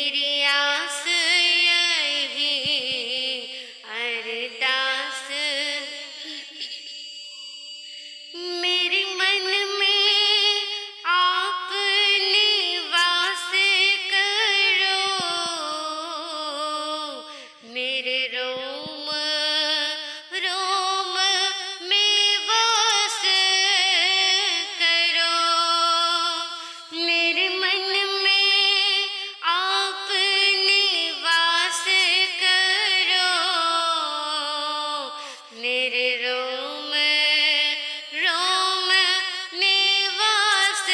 मेरी आस यही अरदास, मेरे मन में आप निवास करो, मेरे रोम रोम में वास करो, मेरे मन में आप निवास करो, मेरे रोम रोम निवास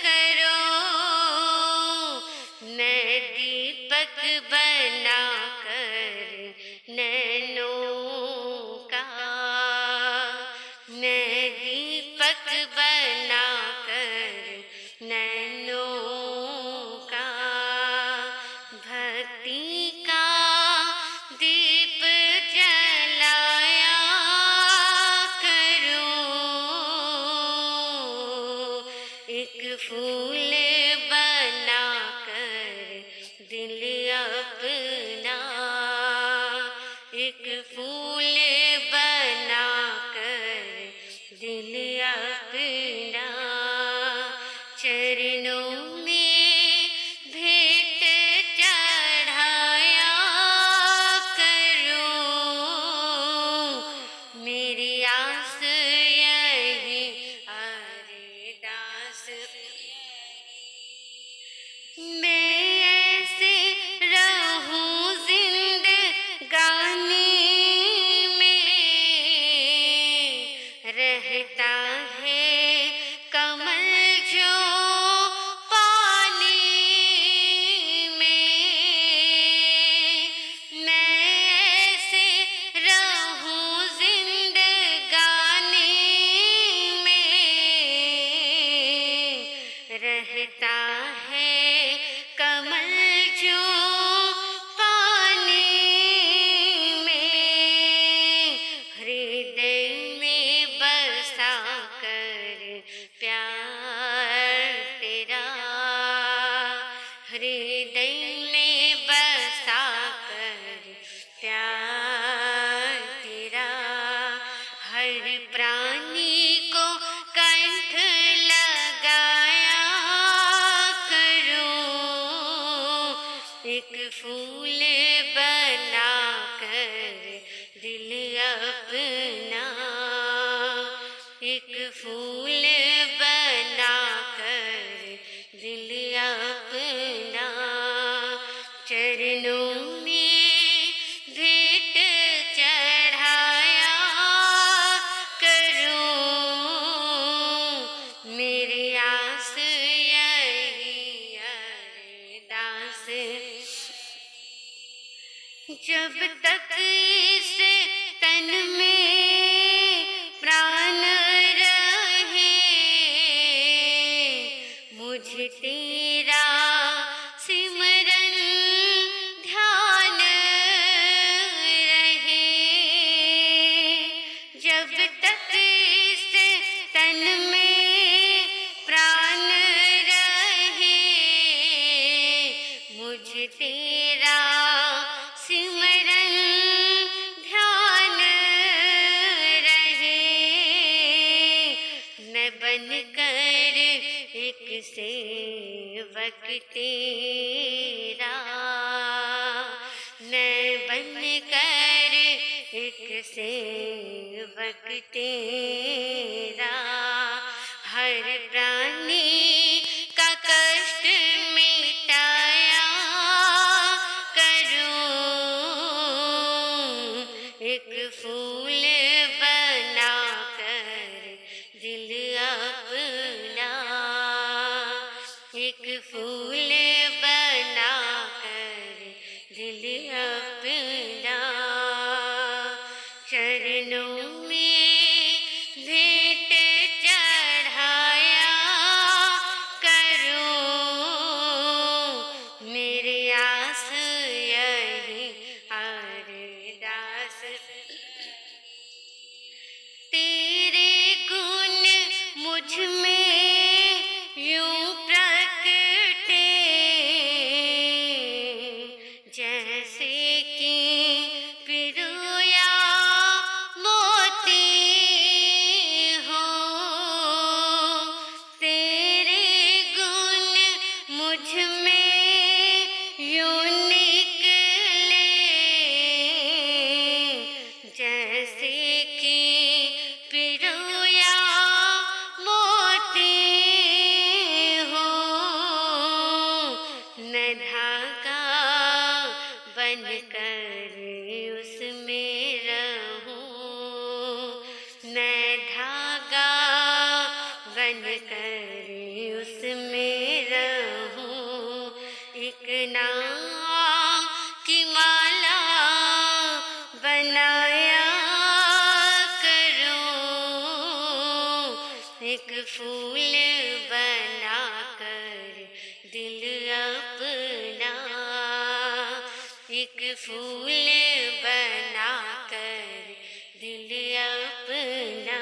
करो। मैं दीपक बना कर नैनों का, मैं दीपक बना कर नैनों का, भक्ति का दीप जलाया करूं, एक फूल बना कर दिल अपना, एक फूल बना कर दिल अपना, चरणों में भेंट चढ़ाया करूं, मेरी आस यही अरदास, मैं ऐसे रहूं जिंदगानी में, रहता है कमल जो पानी में, मैं ऐसे रहूं जिंदगानी में, रहता है कमल जो पानी में, हृदय में बसा कर प्यार तेरा, हृदय में बसा कर प्यार तेरा, हर प्राणी को कंठ लगाया करूं, एक फूल बना कर दिल अपना, एक फूल बना कर दिल अपना, चरणों में भेंट चढ़ाया करूं, मेरी आस यही अरदास, जब तक इस तन में प्राण रहे, मुझे तेरा सिमरन ध्यान रहे, जब तक इस तन में प्राण रहे, मुझे तेरा सिमरन ध्यान रहे, मैं बनकर एक सेवक तेरा, मैं बनकर एक सेवक तेरा, हर प्राणी का कष्ट मिटाया करूं, एक फूल बना कर दिल अपना, एक फूल बना कर दिल अपना, चरणों में भेंट चढ़ाया मैं धागा बनकर उसमें रहूं, मैं धागा बनकर उसमें रहूं, एक नाम की माला बनाया करूं, एक फूल बना कर दिल अपना, एक फूल बना कर दिल अपना,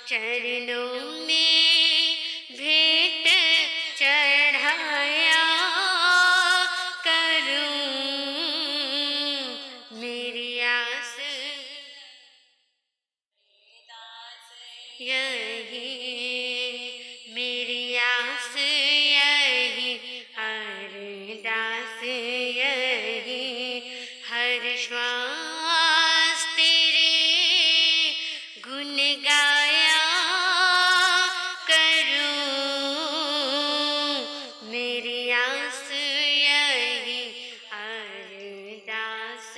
चरणों में भेंट चढ़ाया करूं, मेरी आस यही, मेरी आस यही, अरदास यही, हर श्वास तेरे गुण गाया करूं, मेरी आस यही, अरदास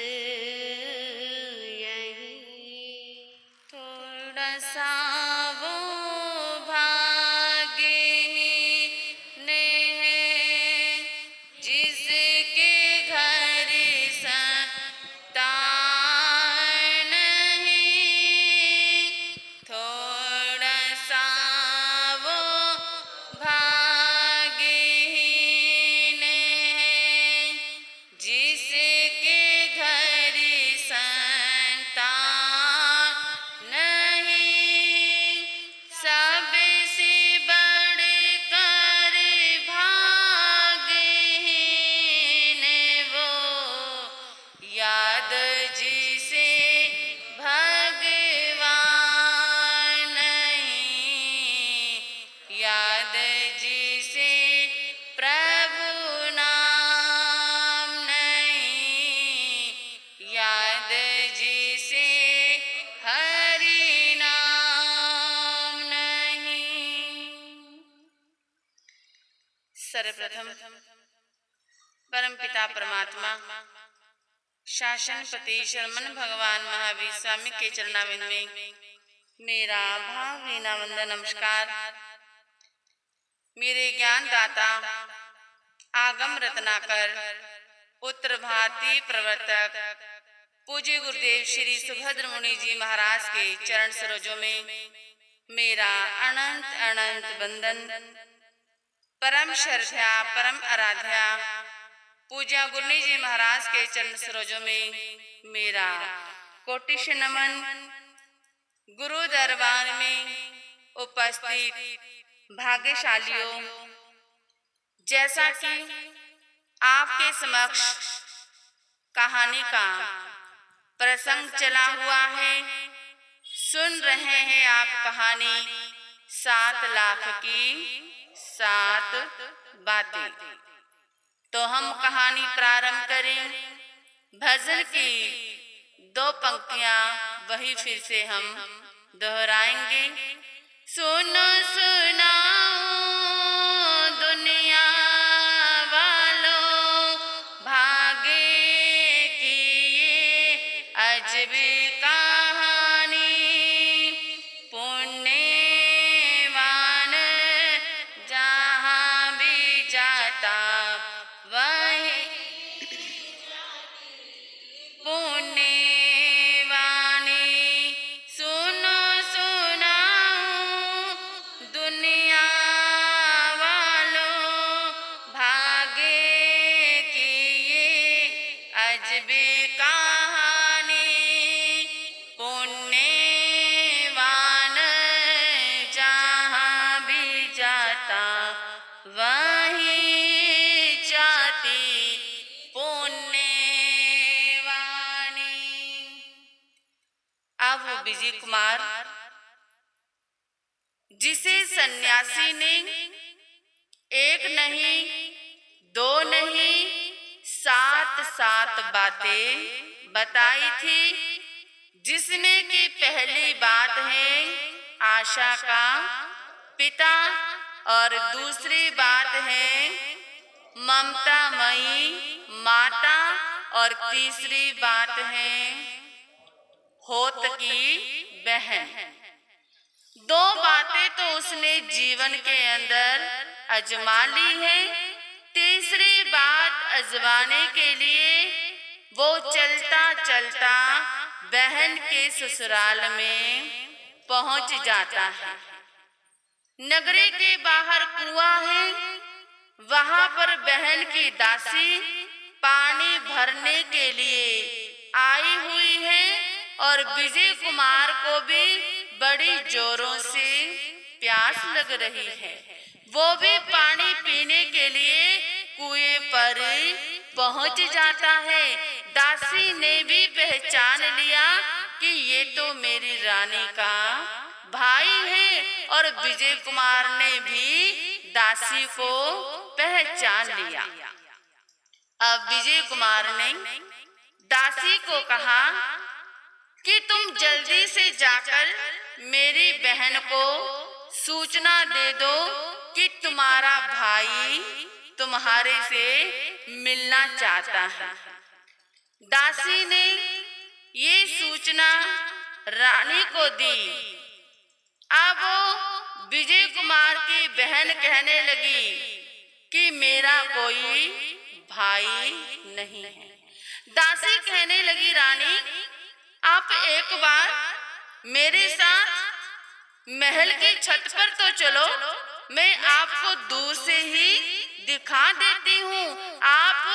यही। थोड़ा सा वो भाग्यहीन है जिसके घर संतान नहीं, थोड़ा सा वो भाग्यहीन है जिसके घर संतान नहीं, सबसे बढ़कर भाग्यहीन वो, याद जिसे भगवान नहीं, याद जिसे प्रभु नाम नहीं, याद जिसे हरि नाम नहीं। सर्वप्रथम परमपिता परमात्मा शासनपति शरमन भगवान महावीर स्वामी के चरणारविंद में मेरा भावहीना वंदन नमस्कार। मेरे ज्ञान दाता आगम रत्नाकर उत्तर भारतीय प्रवर्तक पूज्य गुरुदेव श्री सुभद्र मुनि जी महाराज के चरण सरोजों में मेरा अनंत अनंत वंदन। परम श्रद्धा परम आराध्या पूज्य गुरुनी जी महाराज के चरण सरोजों में मेरा कोटिश नमन। गुरु दरबार में उपस्थित भाग्यशालियों, जैसा कि आपके समक्ष कहानी का प्रसंग चला हुआ है, सुन रहे हैं आप कहानी 7 लाख की 7 बातें। तो हम कहानी प्रारंभ करें। भजन की 2 पंक्तियां वही फिर से हम दोहराएंगे। सुनो सुनाओ दुनिया वालों, भाग्य की ये अजब कहानी, पुण्यवान जहाँ भी जाता वही पुण्यवानी। सुनो सुनाओ दुनिया वालों, भाग्य की ये अजब कहानी, पुण्यवान जहाँ भी जाता वही जाति पुण्यवानी। अब वो विजय कुमार, जिसे सन्यासी ने 1 नहीं 2 नहीं 7 बातें बताई थी, जिसमें की पहली बात है आशा का पिता और दूसरी बात है ममतामयी माता और तीसरी बात है होत की बहन। दो बातें तो उसने जीवन के अंदर आजमा ली है। तीसरी बात आजमाने के लिए वो चलता चलता बहन के ससुराल में पहुंच जाता है। नगरी के बाहर कुआं है, वहां पर बहन की दासी पानी भरने के लिए आई हुई है और विजय कुमार को भी बड़ी जोरों से प्यास लग रही है। वो भी पानी पीने के लिए कुएं पर पहुंच जाता है। दासी ने भी पहचान लिया कि ये तो मेरी रानी का भाई है और विजय कुमार ने भी दासी को पहचान लिया। अब विजय कुमार ने दासी को कहा कि तुम जल्दी से जाकर मेरी बहन को सूचना दे दो कि तुम्हारा भाई तुम्हारे से मिलना चाहता है। दासी ने ये सूचना रानी को दी। अब वो विजय कुमार की बहन कहने लगी कि मेरा कोई भाई नहीं है। दासी कहने लगी रानी, आप एक बार मेरे साथ महल की छत पर तो चलो, मैं आपको दूर से ही दिखा देती हूँ, आप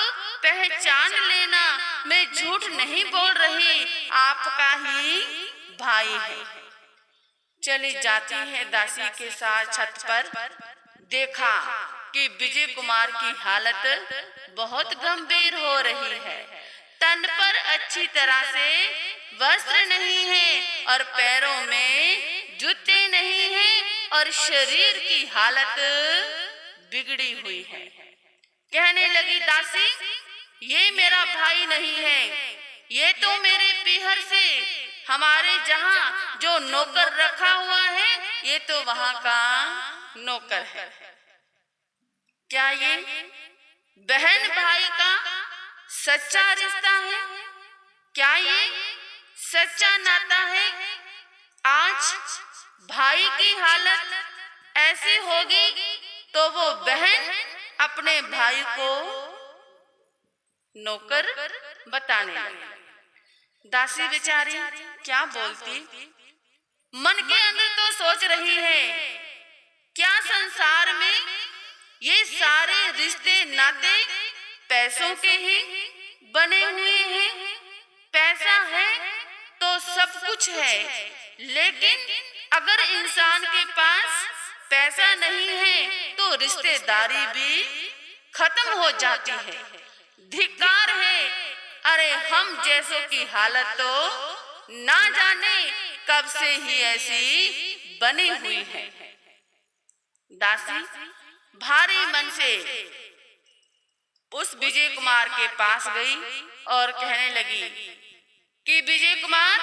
पहचान लेना, मैं झूठ नहीं बोल रही, आपका ही भाई है। चली जाती है दासी के साथ छत पर। देखा कि विजय कुमार की हालत बहुत गंभीर हो रही है। तन पर अच्छी तरह से वस्त्र नहीं है और पैरों में जूते नहीं हैं और शरीर की हालत बिगड़ी हुई है। कहने लगी दासी, ये मेरा भाई नहीं है, ये तो मेरे पीहर से हमारे जहाँ जो नौकर रखा हुआ है, ये तो वहाँ का नौकर है। क्या ये बहन भाई का सच्चा रिश्ता है? क्या ये सच्चा नाता है? आज भाई की हालत ऐसी होगी तो वो बहन अपने भाई को नौकर बताने लगी। दासी बेचारी क्या बोलती, मन के अंदर तो सोच रही है, क्या संसार में ये सारे रिश्ते नाते पैसों के ही बने हुए हैं? पैसा है तो सब कुछ है, लेकिन अगर इंसान के पास पैसा नहीं है तो रिश्तेदारी भी खत्म हो जाती है। धिक्कार है, अरे हम जैसों की हालत तो ना जाने कब से ही ऐसी बनी हुई है। दासी भारी मन से उस विजय कुमार के पास गई और कहने लगी कि विजय कुमार,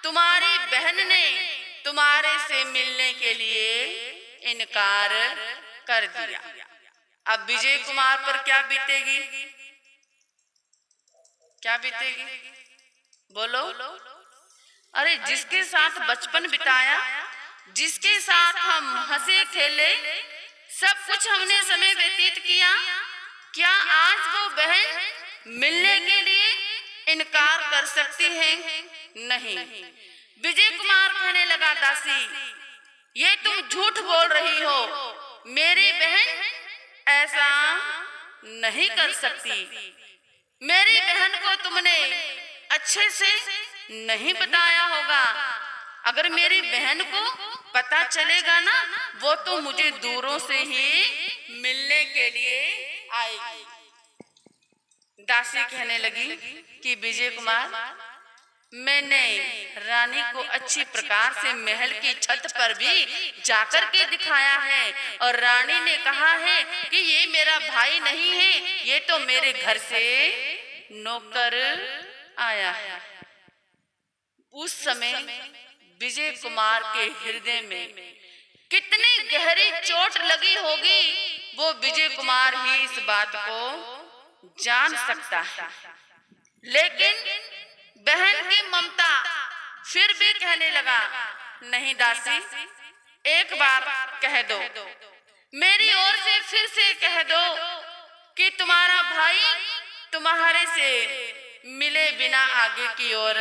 तुम्हारी बहन ने तुम्हारे से मिलने के लिए इनकार कर दिया। अब विजय कुमार पर क्या बीतेगी? क्या बीतेगी बोलो? अरे जिसके साथ बचपन बिताया, जिसके साथ हम हंसे खेले, सब कुछ हमने समय व्यतीत किया, क्या आज वो बहन मिलने के लिए इनकार कर सकती है? नहीं। विजय कुमार कहने लगा, दासी ये तुम झूठ बोल रही हो, मेरी बहन ऐसा नहीं कर सकती। मेरी बहन को तुमने अच्छे से नहीं बताया होगा। अगर मेरी बहन को पता चलेगा ना, वो तो मुझे दूरों से ही मिलने के लिए आएगी। दासी कहने लगी कि विजय कुमार, मैंने रानी को अच्छी प्रकार से महल की छत पर भी जाकर के दिखाया है और रानी ने कहा है कि ये मेरा भाई नहीं है, ये तो मेरे घर से नौकर आया है। उस समय विजय कुमार के हृदय में कितनी गहरी चोट लगी होगी, वो विजय कुमार ही इस बात को जान सकता है। लेकिन बहन की ममता फिर भी कहने लगा, नहीं दासी, एक बार कह दो, मेरी ओर से फिर से कह दो कि तुम्हारा भाई तुम्हारे से मिले बिना आगे की ओर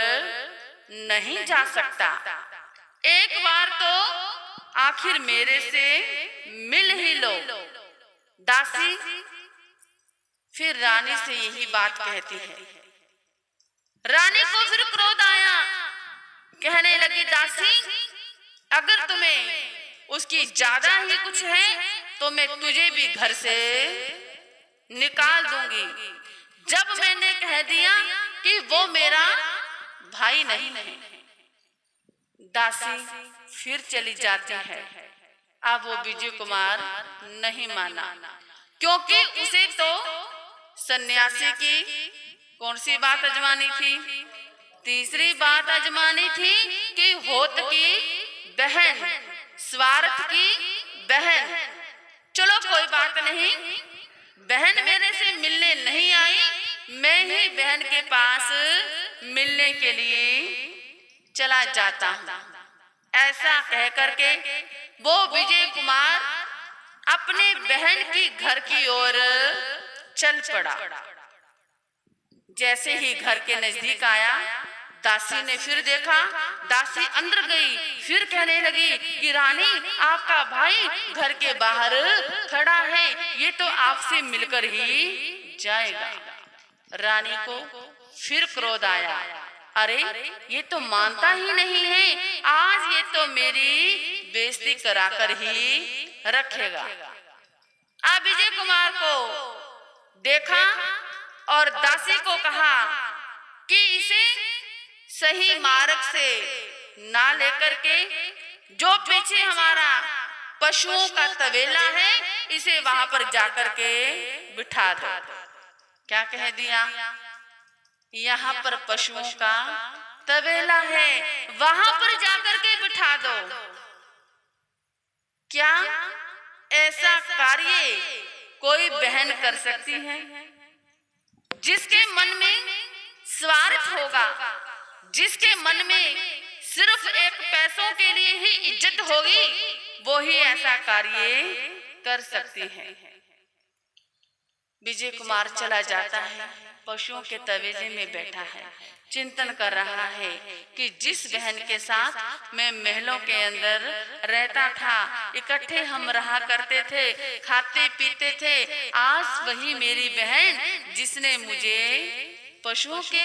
नहीं जा सकता। एक बार तो आखिर मेरे से मिल ही लो। दासी फिर रानी से यही बात कहती है। रानी को फिर क्रोध आया, कहने लगी, दासी अगर तुम्हें उसकी ज्यादा ही कुछ है तो मैं तुझे भी घर से निकाल दूंगी। जब मैंने कह दिया कि वो मेरा भाई नहीं है। दासी फिर चली जाती है। अब वो विजय कुमार नहीं माना, क्योंकि उसे तो सन्यासी की कौन सी बात आजमानी थी? तीसरी बात आजमानी थी कि होत की बहन, स्वार्थ की बहन। चलो कोई बात नहीं, बहन मेरे से मिलने नहीं आई, मैं ही बहन के पास मिलने के लिए चला जाता हूँ। ऐसा कह करके वो विजय कुमार अपने बहन की घर की ओर चल पड़ा। जैसे ही घर के नजदीक आया, दासी ने फिर देखा। दासी अंदर गई, फिर कहने लगी कि रानी आपका भाई घर के बाहर खड़ा है, ये तो आपसे मिलकर ही जाएगा। रानी को फिर क्रोध आया, अरे ये तो मानता ही नहीं है, आज ये तो मेरी बेइज्जती कराकर ही रखेगा। अब विजय कुमार को देखा और दासी को कहा कि इसे सही मार्ग से ना लेकर के जो पीछे हमारा पशुओं का तबेला है, इसे वहां पर जाकर के बिठा दो। क्या कह दिया? यहाँ पर पशुओं का तबेला है, वहां पर जाकर के बिठा दो। क्या ऐसा कार्य कोई बहन कर सकती है? जिसके मन में स्वार्थ होगा, जिसके मन में सिर्फ एक पैसों के लिए ही इज्जत होगी, वो ही ऐसा कार्य कर सकती है। विजय कुमार चला जाता है, पशुओं के तबेले में बैठा है, चिंतन कर रहा है कि जिस बहन के साथ मैं महलों के अंदर रहता था, इकट्ठे हम रहा करते थे, खाते पीते थे, आज वही मेरी बहन जिसने मुझे पशुओं के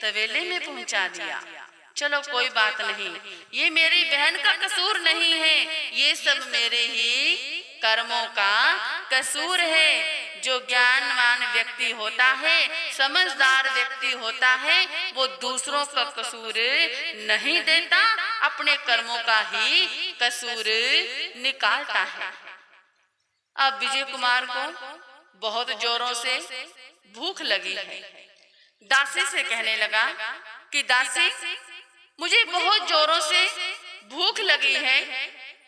तबेले में पहुंचा दिया। चलो कोई बात नहीं, ये मेरी बहन का कसूर नहीं है, ये सब मेरे ही कर्मों का कसूर है। जो ज्ञानवान व्यक्ति होता है, समझदार व्यक्ति होता है, वो दूसरों का कसूर नहीं देता, अपने कर्मों का ही कसूर निकालता है। अब विजय कुमार को बहुत जोरों से भूख लगी है। दासी से कहने लगा कि दासी मुझे बहुत जोरों से भूख लगी है,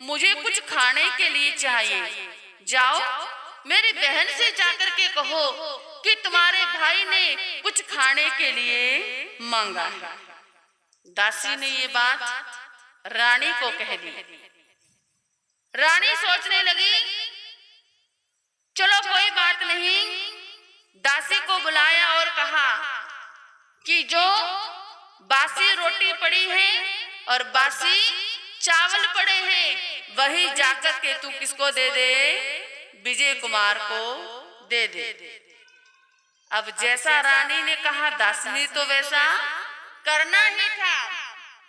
मुझे कुछ खाने के लिए चाहिए। जाओ मेरी बहन से जाकर के कहो कि तुम्हारे भाई ने कुछ खाने के लिए मांगा है। दासी ने ये बात रानी को कह दी। रानी सोचने लगी, चलो कोई बात नहीं। दासी को बुलाया और कहा कि जो बासी रोटी पड़ी है और बासी चावल पड़े हैं, वही जाकर के तू किसको दे दे? विजय कुमार को दे दे। अब जैसा रानी ने कहा, दासी ने तो वैसा करना ही था।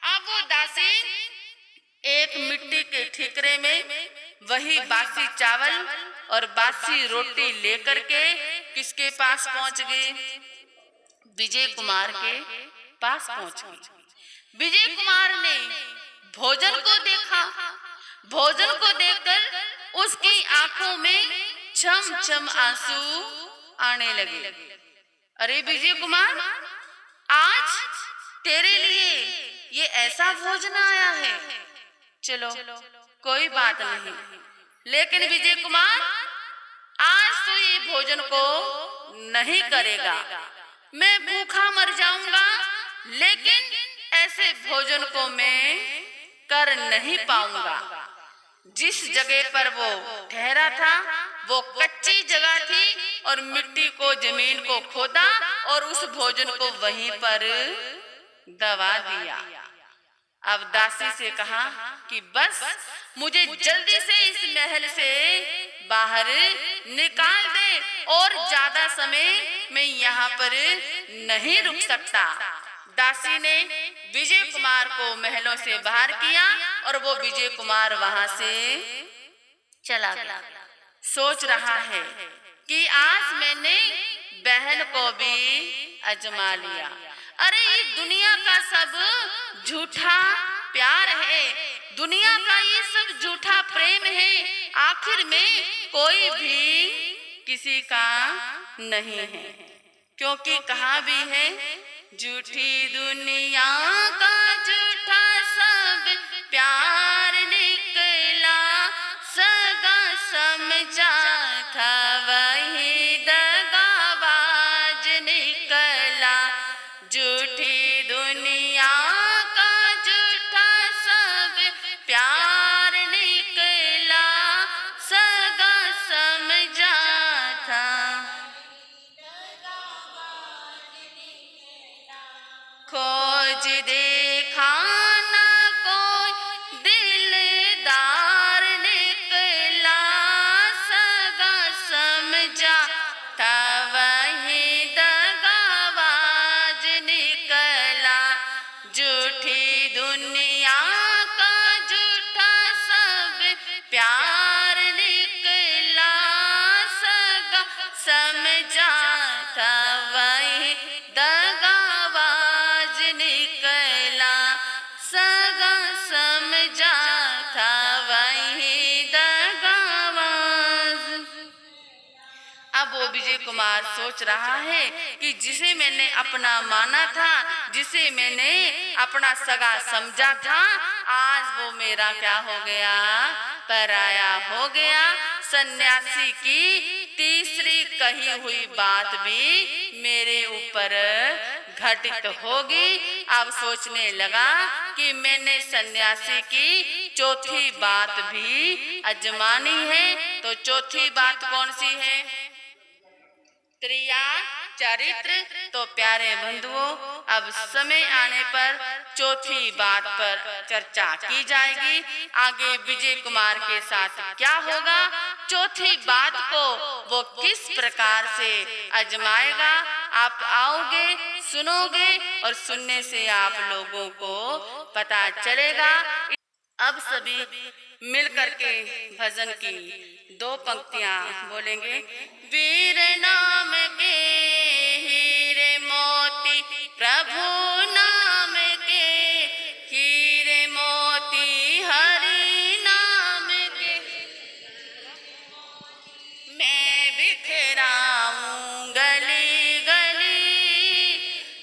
अब वो दासी एक मिट्टी के ठीकरे में वही बासी चावल और बासी रोटी लेकर के किसके पास पहुंच गई? विजय कुमार के पास पहुंच गई। विजय कुमार ने भोजन को देखा, भोजन को देखकर उसकी आंखों में छम छम आंसू आने लगे। अरे विजय कुमार, आज तेरे लिए ये ऐसा भोजन आया है। चलो कोई बात नहीं, लेकिन विजय कुमार आज तो ये भोजन को नहीं करेगा, मैं भूखा मर जाऊंगा, लेकिन ऐसे भोजन को मैं कर नहीं पाऊंगा। जिस जगह पर वो ठहरा था वो कच्ची जगह थी और मिट्टी को, जमीन को खोदा और उस भोजन को वहीं पर दबा दिया। अब दासी से कहा कि बस मुझे जल्दी से इस महल से बाहर निकाल दे और ज्यादा समय मैं यहाँ पर नहीं रुक सकता। दासी ने विजय कुमार को महलों से बाहर किया और वो विजय कुमार वहां से चला गया। सोच रहा है कि आज मैंने बहन को भी अजमा लिया। अरे ये दुनिया का सब झूठा प्यार है, दुनिया का ये सब झूठा प्रेम है, आखिर में कोई भी किसी का नहीं है। क्योंकि कहा भी है, झूठी दुनिया का झूठा सब प्यार निकला, सगा समझा था वही दगाबाज निकला। झूठी दुनिया का झूठा सब प्यार निकला, सगा समझा था। खोज देखा ना कोई दिलदार निकला, सगा समझा था वही दगाबाज निकला। झूठी दुनिया का झूठा सब प्यार निकला, सगा समझा था वही दगाबाज निकला, सगा समझा था वही दगाबाज। अब वो विजय कुमार सोच रहा है कि जिसे मैंने अपना माना था, जिसे मैंने अपना सगा समझा था, आज वो मेरा क्या हो गया, पराया हो गया। सन्यासी की तीसरी कही हुई बात भी मेरे ऊपर घटित होगी। अब सोचने लगा कि मैंने सन्यासी की चौथी बात भी अजमानी है। तो चौथी बात कौन सी है? क्रिया चरित्र। तो प्यारे बंधुओं, अब समय आने पर चौथी बात पर चर्चा की जाएगी। आगे विजय कुमार के साथ क्या होगा, चौथी बात को वो किस प्रकार से अजमाएगा, आप आओगे, सुनोगे और सुनने से आप लोगों को पता चलेगा। अब सभी मिल करके भजन की दो पंक्तियां बोलेंगे। वीर नाम के हीरे मोती, प्रभु नाम के हीरे मोती, हरि नाम के मैं बिखराऊं गली गली,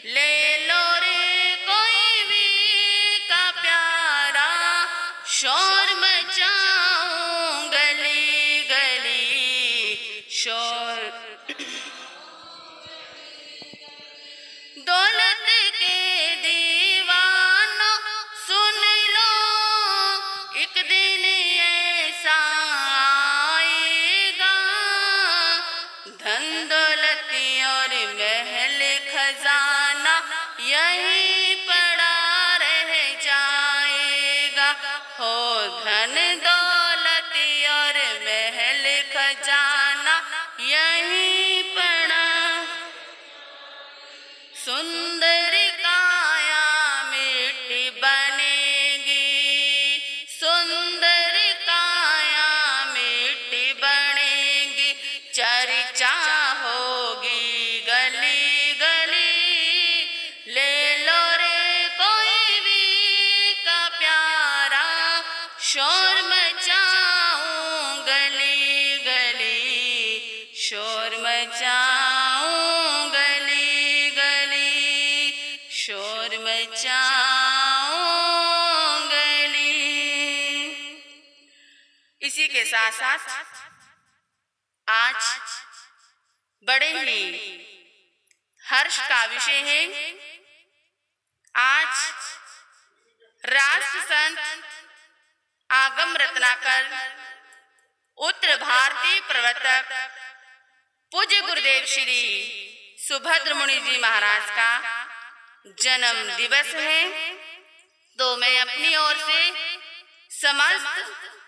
ले लो रे कोई भी का प्यारा, शोर मचाऊं गली गली, शोर। दौलत के दीवानों सुन लो, एक दिन ऐसा आएगा, धन दौलत और महल खजाना यहीं पड़ा रह जाएगा। हो धन दौलत और महल खजाना यहीं पड़ा, सुंदर काया मिट्टी बनेगी, सुंदर काया मिट्टी बनेगी, चर्चा होगी गली गली, ले लो रे कोई भी का प्यारा, शोर मचाऊं गली गली, शोर मचाऊं गली गली, शोर मचाऊं गली। इसी के साथ साथ आज बड़े ही हर्ष का विषय है। आज राष्ट्र संत आगम रत्नाकर उत्तर भारतीय प्रवर्तक पूज्य गुरुदेव श्री सुभद्र मुनि जी महाराज का जन्म दिवस है। तो मैं अपनी ओर से समस्त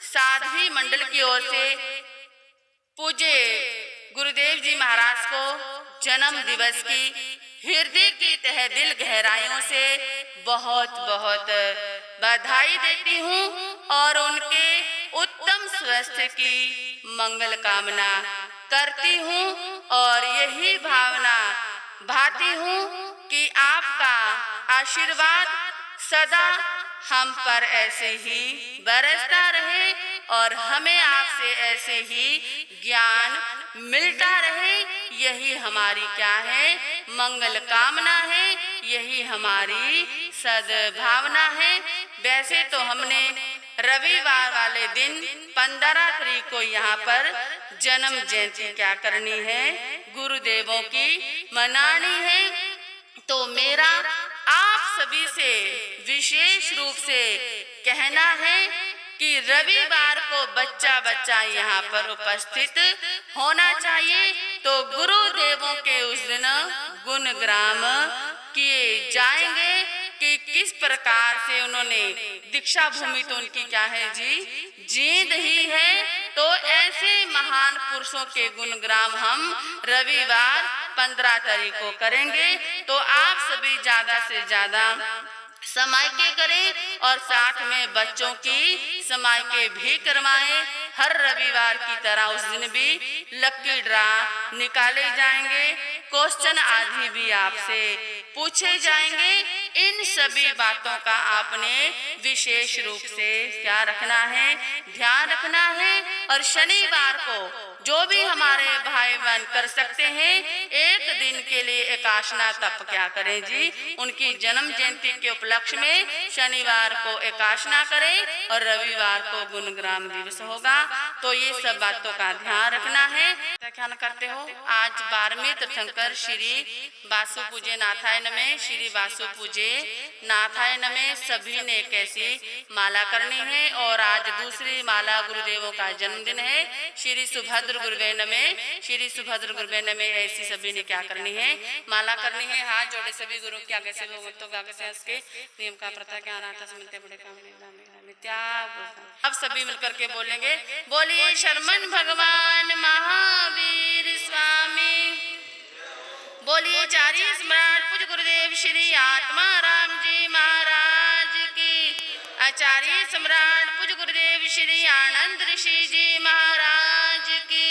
साध्वी मंडल की ओर से पूज्य गुरुदेव जी महाराज को जन्म दिवस की हृदय की तहे दिल गहराइयों से बहुत बहुत बधाई देती हूँ और उनके उत्तम स्वास्थ्य की मंगल कामना करती हूँ और यही भावना भाती हूँ कि आपका आशीर्वाद सदा हम पर ऐसे ही बरसता रहे और हमें आपसे ऐसे ही ज्ञान मिलता रहे। यही हमारी क्या है, मंगल कामना है, यही हमारी सद्भावना है। वैसे तो हमने रविवार वाले दिन 15 तारीख को यहाँ पर जन्म जयंती क्या करनी है, गुरुदेवों की मनानी है। तो मेरा आप सभी से विशेष रूप से कहना है कि रविवार को बच्चा बच्चा यहाँ पर उपस्थित होना चाहिए। तो गुरुदेवों के उस दिन गुणग्राम किए जाएंगे कि किस प्रकार से उन्होंने दीक्षा भूमि तो उनकी क्या है जी, जींद ही है। तो ऐसे महान पुरुषों के गुणग्राम हम रविवार 15 तारीख को करेंगे। तो आप सभी ज्यादा से ज्यादा समाइके करें और साथ में बच्चों की समाइके भी करवाएं। हर रविवार की तरह उस दिन भी लकी ड्रा निकाले जाएंगे, क्वेश्चन आदि भी आपसे पूछे जाएंगे। इन सभी बातों का आपने विशेष रूप से क्या रखना है, ध्यान रखना है। और शनिवार को जो भी हमारे भाई बहन कर सकते हैं, एक दिन के लिए एकाशना तप क्या करें जी, उनकी जन्म जयंती के उपलक्ष्य में शनिवार को एकाशना करें और रविवार को गुणग्राम दिवस होगा। तो ये सब बातों का ध्यान रखना है। ध्यान करते हो। आज 12वें तीर्थंकर श्री वासु पूजे नाथाय नमः, श्री वासु पूजे नाथाय नमः सभी ने कैसी माला करनी है। और आज दूसरी माला गुरुदेवों का जन्मदिन है। श्री सुभद्र गुरुवे नमः, श्री सुभद्र गुरुवे नमः ऐसी सभी ने क्या करनी है, माला करनी है। हाथ जोड़े सभी गुरु के आगे से भगवतों के आगे से उसके नियम का प्रथा क्या आता है, मिलते बड़े काम अब सभी मिलकर के बोलेंगे, बोलिए शर्मन भगवान महावीर स्वामी, बोलिए चारी सम्राट पूज्य गुरुदेव श्री आत्मा राम जी महाराज की, आचार्य सम्राट पूज्य गुरुदेव श्री आनंद ऋषि जी महाराज की,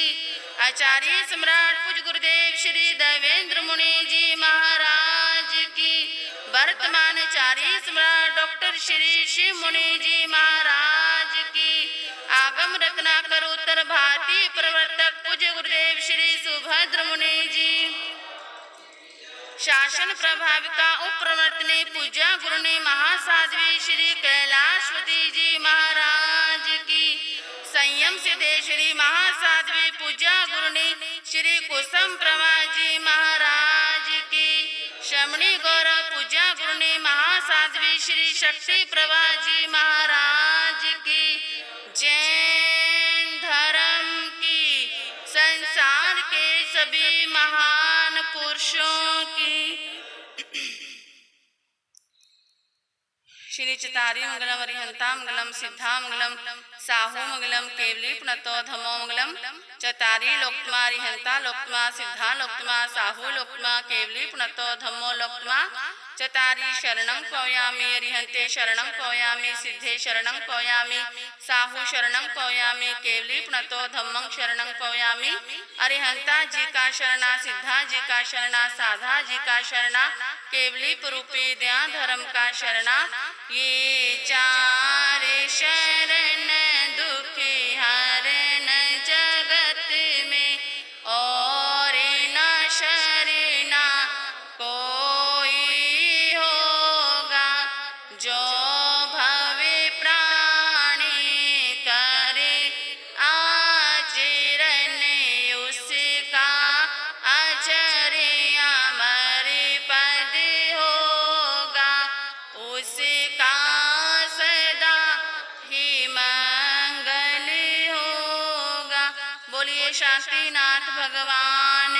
आचार्य सम्राट पूज्य गुरुदेव श्री देवेंद्र मुनि जी महाराज की, वर्तमान आचार्य सम्राट डॉक्टर श्री शिव मुनि जी महाराज की, आगम रत्नाकर उत्तर भारतीय प्रवर्तक पूज्य गुरुदेव श्री सुभद्र मुनि जी, शासन प्रभाविका उपप्रवर्तनी पूज्य गुरुनी महासाध्वी श्री कैलाशवती जी महाराज की, संयम सिद्धेश्वरी महासाध्वी पूज्य गुरुनी श्री कुसुम प्रमा जी महाराज की, शमणी गौरव पूज्य गुरुनी महासाध्वी श्री शक्ति प्रभा जी महाराज की, जैन धर्म की, संसार के सभी महान पुरुषों की, श्री चतारी मंगलम अरिहंता मंगलम सिद्धा मंगलम साहू मंगलम केवली पुनतो धमो मंगलम, चतारी लोकमा अरिहंता लोकमा सिद्धा लोकमा साहू लोकमा केवली पुनतो धमो लोकमा, चतारी शरणं पौयामि अरिहंते शरणं पौयामि सिद्धे शरणं पौयामि साहू शरणं पौयामि केवली पुनतो धम्मं शरणं पौयामि, अरिहंता जी का शरणा सिद्धा जी का शरणा साधा जी का शरणा केवली पुरूपी दया धर्म का शरणा, ये चार शरण दुखी हरण जगत में और न शरणा कोई होगा, जो भवे प्राणी करे आचरण उसका का सदा ही मंगल होगा। बोलिए शांतिनाथ भगवान